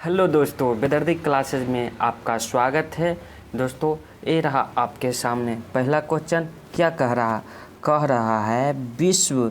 Hello दोस्तों, बेदर्दी classes में आपका स्वागत है। दोस्तों, ये रहा आपके सामने पहला क्वेश्चन। क्या कह रहा है विश्व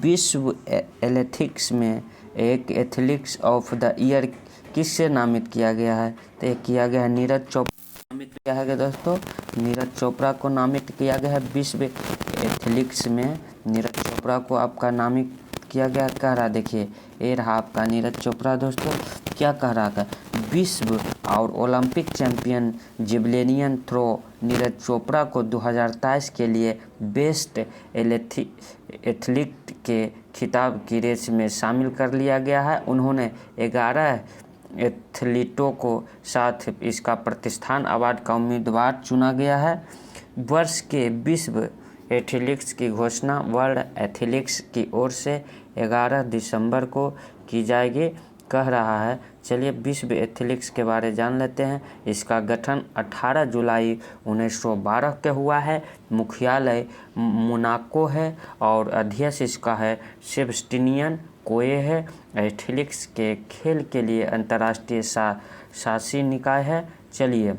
विश्व एथलेटिक्स में एक एथलीट्स ऑफ द ईयर किससे नामित किया गया है? तो ये किया गया है नीरज चोपड़ा नामित किया है दोस्तों। नीरज चोपड़ा को नामित किया गया है विश्व एथलेटिक्स में। नीरज चोपड़ा को आपका नामित किया गया। कह रहा, देखिए ये रहा आपका नीरज चोपड़ा दोस्तों। क्या कह रहा था? विश्व और Olympic champion javelin throw Neeraj Chopra को 2023 के लिए बेस्ट एथलीट के खिताब की रेस में शामिल कर लिया गया है। उन्होंने 11 एथलीटों को साथ इसका प्रतिष्ठान अवार्ड का उम्मीदवार चुना गया है। वर्ष के विश्व एथलीट्स की घोषणा वर्ल्ड एथलीट्स की ओर से 11 दिसंबर को की जाएगी, कह रहा है। चलिए विश्व एथलीट्स के बारे में जान लेते हैं। इसका गठन 18 जुलाई 1912 के हुआ है। मुख्यालय मोनाको है और अध्यक्ष इसका है सेबस्टियन कोए है। एथलीट्स के खेल के लिए अंतर्राष्ट्रीय शासी निकाय है। चलिए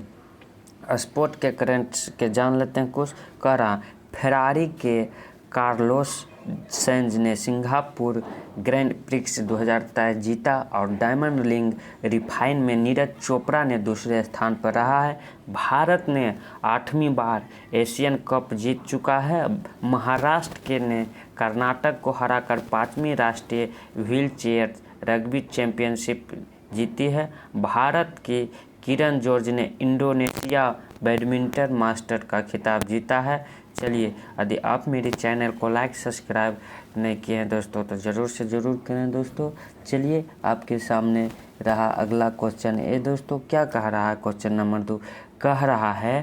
स्पोर्ट के करंट्स के जान लेते हैं कुछ। कह रहा, फेरारी के कार्लोस सेंज ने सिंगापुर ग्रैंड प्रिक्स 2023 जीता और डायमंड लीग रिफाइन में नीरज चोपड़ा ने दूसरे स्थान पर रहा है। भारत ने 8वीं बार एशियन कप जीत चुका है। महाराष्ट्र के ने कर्नाटक को हराकर 5वीं राष्ट्रीय व्हील चेयर रग्बी चैंपियनशिप जीती है। भारत की किरण जॉर्ज ने इंडोनेशिया बैडमिंटन मास्टर का खिताब जीता है। चलिए, यदि आप मेरे चैनल को लाइक सब्सक्राइब नहीं किए हैं दोस्तों तो ज़रूर से ज़रूर करें दोस्तों। चलिए आपके सामने रहा अगला क्वेश्चन। ये दोस्तों क्या कह रहा है? क्वेश्चन नंबर 2 कह रहा है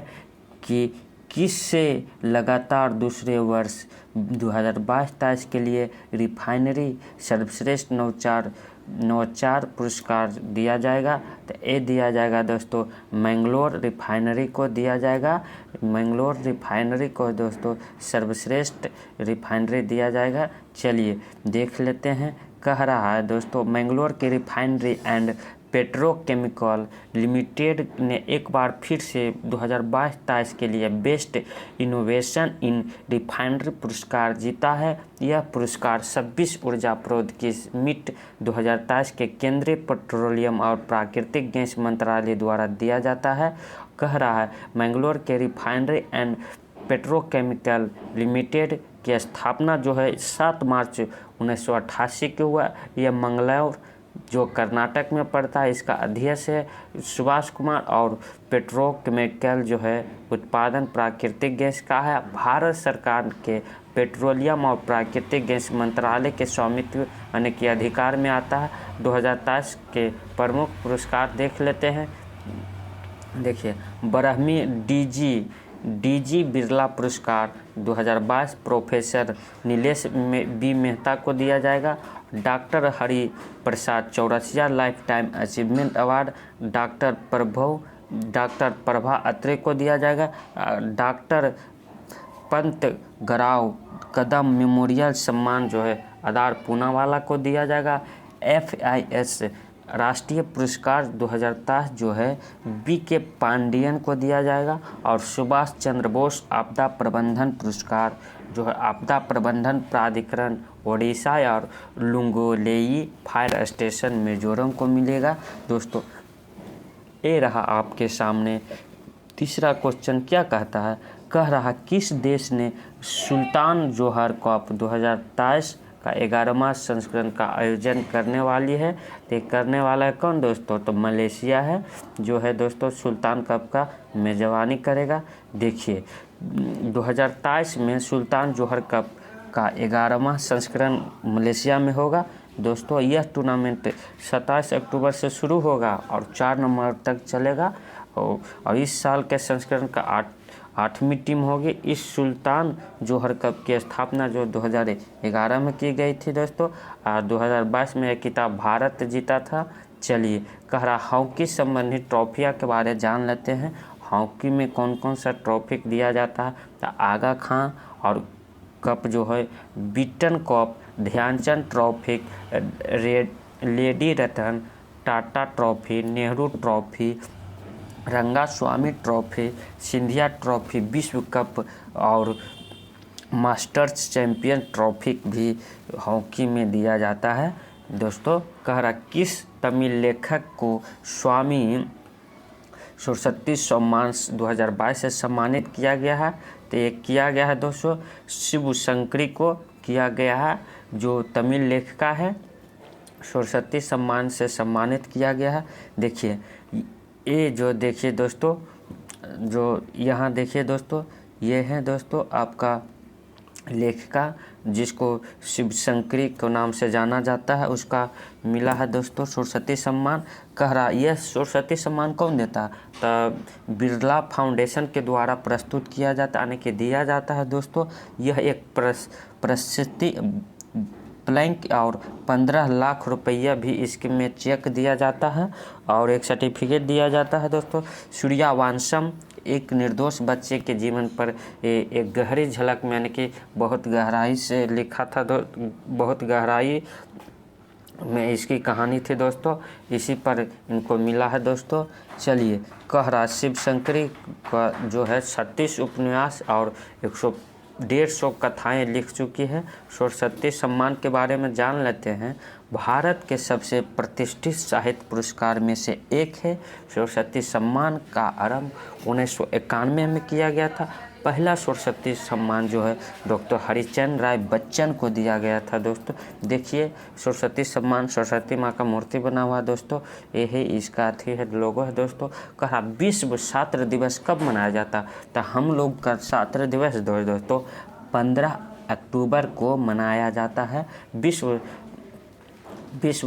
कि किससे लगातार दूसरे वर्ष 2022-23 के लिए रिफाइनरी सर्वश्रेष्ठ नवाचार पुरस्कार दिया जाएगा? तो ये दिया जाएगा दोस्तों मैंगलोर रिफाइनरी को दिया जाएगा। मैंगलोर रिफाइनरी को दोस्तों सर्वश्रेष्ठ रिफाइनरी दिया जाएगा। चलिए देख लेते हैं। कह रहा है दोस्तों मैंगलोर की रिफाइनरी एंड पेट्रोकेमिकल लिमिटेड ने एक बार फिर से 2022-23 के लिए बेस्ट इनोवेशन इन रिफाइनरी पुरस्कार जीता है। यह पुरस्कार 26 ऊर्जा प्रौद्योगिकी मिट 2023 के केंद्रीय पेट्रोलियम और प्राकृतिक गैस मंत्रालय द्वारा दिया जाता है। कह रहा है मैंगलोर के रिफाइनरी एंड पेट्रोकेमिकल लिमिटेड की स्थापना जो है 7 मार्च 1988 के हुआ। यह मंगलौर जो कर्नाटक में पड़ता है, इसका अध्यक्ष है सुभाष कुमार और पेट्रोकेमिकल जो है उत्पादन प्राकृतिक गैस का है। भारत सरकार के पेट्रोलियम और प्राकृतिक गैस मंत्रालय के स्वामित्व यानी कि अधिकार में आता है। 2023 के प्रमुख पुरस्कार देख लेते हैं। देखिए, 12वीं डीजी बिरला पुरस्कार 2022 प्रोफेसर नीलेश बी मेहता को दिया जाएगा। Doctor Hari Prasad Chaurasia lifetime achievement award doctor Prabha Atre को दिया जाएगा। डॉक्टर पंत गराव कदम मेमोरियल सम्मान जो है आधार पूनावाला को दिया जाएगा। FIS राष्ट्रीय पुरस्कार 2023 जो है BK पांडियन को दिया जाएगा। और सुभाष चंद्र बोस आपदा प्रबंधन पुरस्कार जो है आपदा प्रबंधन प्राधिकरण ओडिशा और लुंगोलेई फायर स्टेशन मिजोरम को मिलेगा। दोस्तों ये रहा आपके सामने तीसरा क्वेश्चन। क्या कहता है? कह रहा किस देश ने सुल्तान जोहर कप 2023 का 11वां संस्करण का आयोजन करने वाली है? तो करने वाला है कौन दोस्तों? तो मलेशिया है जो है दोस्तों सुल्तान कप का मेजबानी करेगा। देखिए 2023 में सुल्तान जोहर कप का 11वां संस्करण मलेशिया में होगा। दोस्तों यह टूर्नामेंट 27 अक्टूबर से शुरू होगा और 4 नवंबर तक चलेगा। और इस साल के संस्करण का 8वीं टीम होगी। इस सुल्तान जोहर कप की स्थापना जो 2011 में की गई थी दोस्तों। और 2022 में यह खिताब भारत जीता था। चलिए, कह रहा हॉकी संबंधी ट्रॉफिया के बारे में जान लेते हैं। हॉकी में कौन कौन सा ट्रॉफी दिया जाता है? तो आगा खां और कप जो है Beighton cup, Dhyanchand trophy, lady Ratan Tata trophy, Nehru trophy, Rangaswamy trophy, Scindia trophy, विश्व कप और मास्टर्स चैंपियन ट्रॉफी भी हॉकी में दिया जाता है। दोस्तों कह रहा किस तमिल लेखक को स्वामी सरस्वती सम्मान 2022 से सम्मानित किया गया है? तो ये किया गया है दोस्तों शिव शंकरी को किया गया है, जो तमिल लेखिका है, सरस्वती सम्मान से सम्मानित किया गया है। देखिए ये जो देखिए दोस्तों, जो यहाँ देखिए दोस्तों, ये है दोस्तों आपका लेखिका जिसको शिव शंकरी के नाम से जाना जाता है, उसका मिला है दोस्तों सरस्वती सम्मान। कह रहा यह सरस्वती सम्मान कौन देता है? तो बिरला फाउंडेशन के द्वारा प्रस्तुत किया जाता है, यानी कि दिया जाता है दोस्तों। यह एक प्रशस्ति प्लैंक और 15 लाख रुपया भी इसके में चेक दिया जाता है और एक सर्टिफिकेट दिया जाता है दोस्तों। सूर्यवंशम एक निर्दोष बच्चे के जीवन पर एक गहरी झलक में, यानी कि बहुत गहराई से लिखा था, बहुत गहराई में इसकी कहानी थी दोस्तों, इसी पर इनको मिला है दोस्तों। चलिए कह रहा शिव शंकरी का जो है 36 उपन्यास और 150 कथाएं लिख चुकी है। सरस्वती सम्मान के बारे में जान लेते हैं। भारत के सबसे प्रतिष्ठित साहित्य पुरस्कार में से एक है। सरस्वती सम्मान का आरंभ 1991 में किया गया था। पहला सरस्वती सम्मान जो है डॉक्टर हरिश्चंद्र राय बच्चन को दिया गया था दोस्तों। देखिए सरस्वती सम्मान सरस्वती माँ का मूर्ति बना हुआ है दोस्तों, यही इसका थी है लोगो है दोस्तों। कहा विश्व छात्र दिवस कब मनाया जाता? तो हम लोग का छात्र दिवस दोस्तों 15 अक्टूबर को मनाया जाता है। विश्व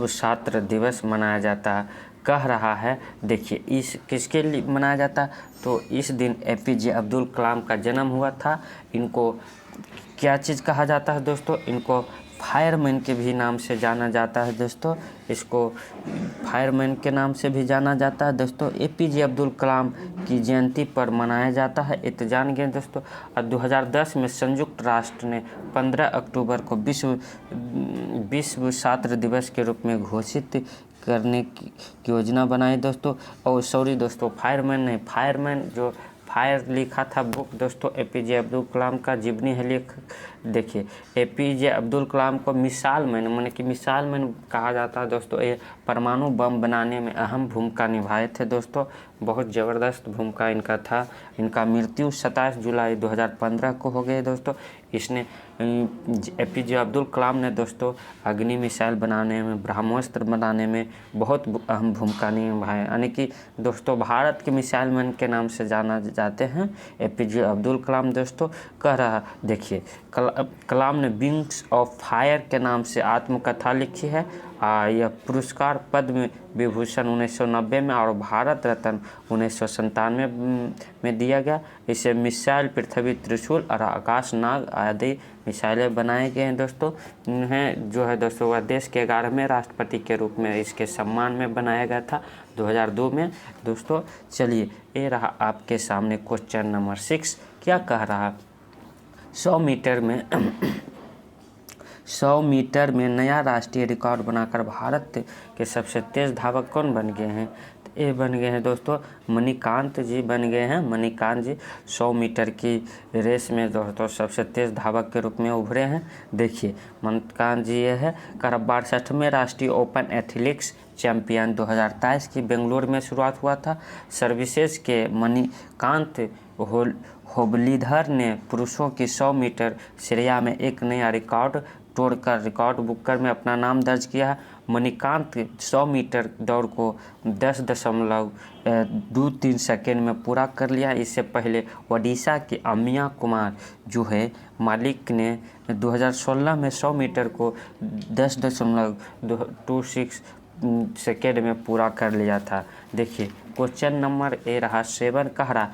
छात्र दिवस मनाया जाता है। कह रहा है देखिए इस किसके लिए मनाया जाता है? तो इस दिन APJ अब्दुल कलाम का जन्म हुआ था। इनको क्या चीज़ कहा जाता है दोस्तों? इनको फायरमैन के भी नाम से जाना जाता है दोस्तों। इसको फायरमैन के नाम से भी जाना जाता है दोस्तों। APJ अब्दुल कलाम की जयंती पर मनाया जाता है, ये तो जान गए दोस्तों। और 2010 में संयुक्त राष्ट्र ने 15 अक्टूबर को विश्व छात्र दिवस के रूप में घोषित करने की योजना बनाई दोस्तों। और सॉरी दोस्तों, फायरमैन नहीं, फायरमैन जो फायर लिखा था बुक दोस्तों APJ अब्दुल कलाम का जीवनी है लेखक। देखिए APJ अब्दुल कलाम को मिसाल मैन कि मिसाल मैन कहा जाता है दोस्तों। ये परमाणु बम बनाने में अहम भूमिका निभाए थे दोस्तों, बहुत ज़बरदस्त भूमिका इनका था। इनका मृत्यु 27 जुलाई 2015 को हो गई दोस्तों। इसने APJ अब्दुल कलाम ने दोस्तों अग्नि मिसाइल बनाने में, ब्रह्मोस्त्र बनाने में बहुत अहम भूमिका निभाई, यानी कि दोस्तों भारत के मिसाइल मैन के नाम से जाना जाते हैं APJ अब्दुल कलाम दोस्तों। कह रहा देखिए कलाम ने विंग्स ऑफ फायर के नाम से आत्मकथा लिखी है। यह पुरस्कार पद्म विभूषण 1990 में और भारत रत्न 1997 में दिया गया। इसे मिसाइल, पृथ्वी त्रिशूल और आकाश नाग आदि मिसाइलें बनाए गए हैं दोस्तों। इन्हें जो है दोस्तों वह देश के 11वें राष्ट्रपति के रूप में इसके सम्मान में बनाया गया था 2002 में दोस्तों। चलिए ये रहा आपके सामने क्वेश्चन नंबर 6। क्या कह रहा? 100 मीटर में नया राष्ट्रीय रिकॉर्ड बनाकर भारत के सबसे तेज़ धावक कौन बन गए हैं? तो ये बन गए हैं दोस्तों मणिकांत जी बन गए हैं। मणिकांत जी 100 मीटर की रेस में दोस्तों सबसे तेज़ धावक के रूप में उभरे हैं। देखिए मणिकांत जी ये है। 62वें राष्ट्रीय ओपन एथलेटिक्स चैंपियन 2023 की बेंगलुरु में शुरुआत हुआ था। सर्विसेज के मणिकांत होबलीधर ने पुरुषों की 100 मीटर श्रेया में एक नया रिकॉर्ड तोड़कर रिकॉर्ड बुक में अपना नाम दर्ज किया है। मणिकांत 100 मीटर दौड़ को 10.23 सेकेंड में पूरा कर लिया। इससे पहले ओडिशा के अमिया कुमार जो है मालिक ने 2016 में 100 मीटर को 10.26 सेकेंड में पूरा कर लिया था। देखिए क्वेश्चन नंबर ए रहा 7 कह रहा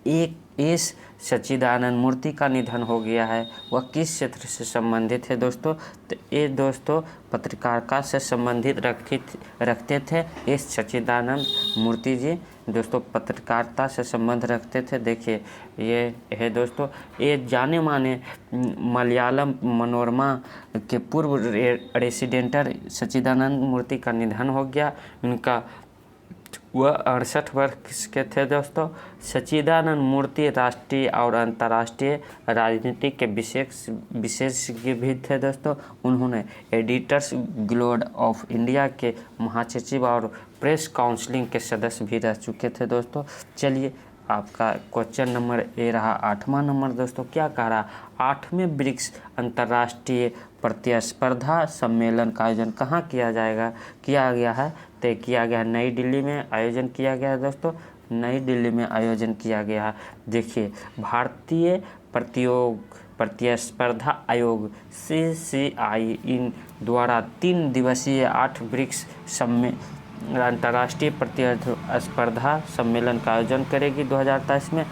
एक एस सच्चिदानंद मूर्ति का निधन हो गया है। वह किस क्षेत्र से संबंधित है दोस्तों? तो ये दोस्तों पत्रकारिता से संबंधित रखते थे एस सच्चिदानंद मूर्ति जी। दोस्तों पत्रकारिता से संबंध रखते थे। देखिए ये है दोस्तों, ये जाने माने मलयालम मनोरमा के पूर्व रेसिडेंटर सच्चिदानंद मूर्ति का निधन हो गया। उनका वह 68 वर्ष के थे दोस्तों। सच्चिदानंद मूर्ति राष्ट्रीय और अंतर्राष्ट्रीय राजनीति के विशेषज्ञ भी थे दोस्तों। उन्होंने एडिटर्स गिल्ड ऑफ इंडिया के महासचिव और प्रेस काउंसिल के सदस्य भी रह चुके थे दोस्तों। चलिए आपका क्वेश्चन नंबर ए रहा 8वां नंबर दोस्तों। क्या कह रहा? 8वें ब्रिक्स अंतर्राष्ट्रीय प्रतिस्पर्धा सम्मेलन का आयोजन कहाँ किया गया है? तो किया गया नई दिल्ली में आयोजन किया गया है दोस्तों। नई दिल्ली में आयोजन किया गया है। देखिए भारतीय प्रतिस्पर्धा आयोग CCI इन द्वारा 3 दिवसीय 8 ब्रिक्स अंतर्राष्ट्रीय प्रतिस्पर्धा सम्मेलन का आयोजन करेगी 2023 में।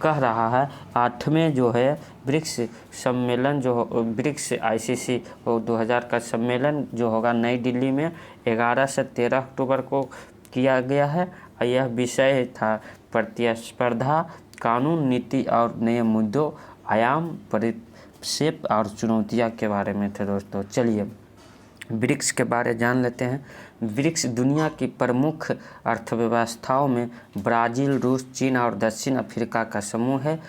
कह रहा है 8वें जो है ब्रिक्स सम्मेलन जो ब्रिक्स ICC 2000 का सम्मेलन जो होगा नई दिल्ली में 11 से 13 अक्टूबर को किया गया है। यह विषय था प्रतिस्पर्धा कानून, नीति और नए मुद्दों, आयाम, परिक्षेप और चुनौतियाँ के बारे में थे दोस्तों। चलिए ब्रिक्स के बारे जान लेते हैं। ब्रिक्स दुनिया की प्रमुख अर्थव्यवस्थाओं में ब्राज़ील, रूस, चीन और दक्षिण अफ्रीका का समूह है।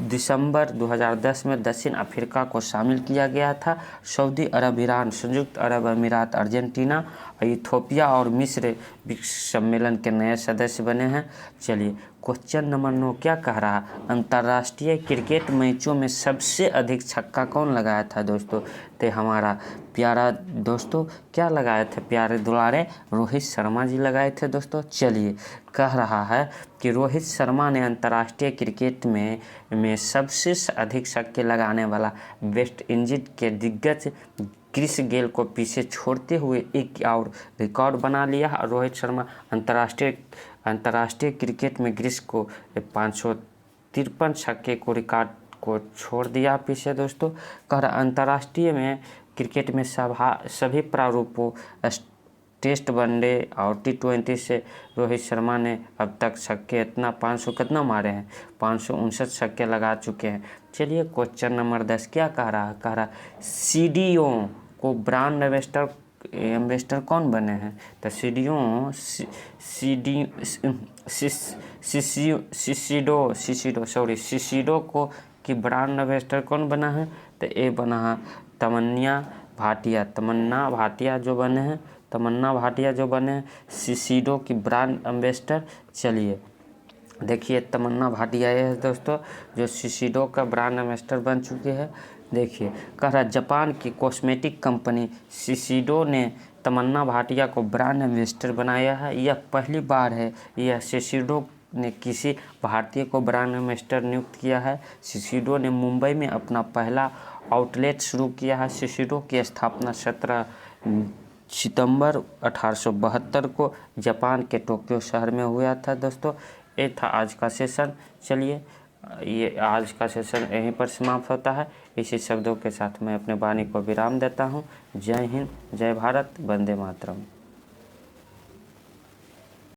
दिसंबर 2010 में दक्षिण अफ्रीका को शामिल किया गया था। सऊदी अरब, ईरान, संयुक्त अरब अमीरात, अर्जेंटीना, इथियोपिया और मिस्र ब्रिक्स सम्मेलन के नए सदस्य बने हैं। चलिए क्वेश्चन नंबर 9 क्या कह रहा? अंतर्राष्ट्रीय क्रिकेट मैचों में सबसे अधिक छक्का कौन लगाया था दोस्तों? तो हमारा प्यारा दोस्तों क्या लगाए थे? प्यारे दुलारे रोहित शर्मा जी लगाए थे दोस्तों। चलिए कह रहा है कि रोहित शर्मा ने अंतर्राष्ट्रीय क्रिकेट में सबसे अधिक छक्के लगाने वाला वेस्ट इंडीज के दिग्गज क्रिस गेल को पीछे छोड़ते हुए एक और रिकॉर्ड बना लिया। रोहित शर्मा अंतर्राष्ट्रीय क्रिकेट में ग्रीस को 553 छक्के को रिकॉर्ड को छोड़ दिया पीछे दोस्तों। कह रहा अंतर्राष्ट्रीय में क्रिकेट में सभी प्रारूपों टेस्ट, वनडे और T20 से रोहित शर्मा ने अब तक छक्के 500 कितना मारे हैं? 559 छक्के लगा चुके हैं। चलिए क्वेश्चन नंबर 10 क्या कह रहा? कह रहा CDO को ब्रांड एम्बेसडर कौन बने हैं? तो सिसिडो को कि ब्रांड एम्बेसडर कौन बना है? तो ये बना है तमन्ना भाटिया जो बने हैं सिसिडो की ब्रांड एम्बेसडर। चलिए देखिए तमन्ना भाटिया ये है दोस्तों जो सिसिडो का ब्रांड एम्बेसडर बन चुके हैं। देखिए कह रहा जापान की कॉस्मेटिक कंपनी सिसिडो ने तमन्ना भाटिया को ब्रांड एम्बेसडर बनाया है। यह पहली बार है यह सिसिडो ने किसी भारतीय को ब्रांड एम्बेसडर नियुक्त किया है। सिसिडो ने मुंबई में अपना पहला आउटलेट शुरू किया है। सिसिडो की स्थापना 17 सितंबर 1872 को जापान के टोक्यो शहर में हुआ था दोस्तों। ये था आज का सेशन। चलिए ये आज का सेशन यहीं पर समाप्त होता है। इसी शब्दों के साथ मैं अपने वाणी को विराम देता हूँ। जय हिंद, जय भारत, वंदे मातरम।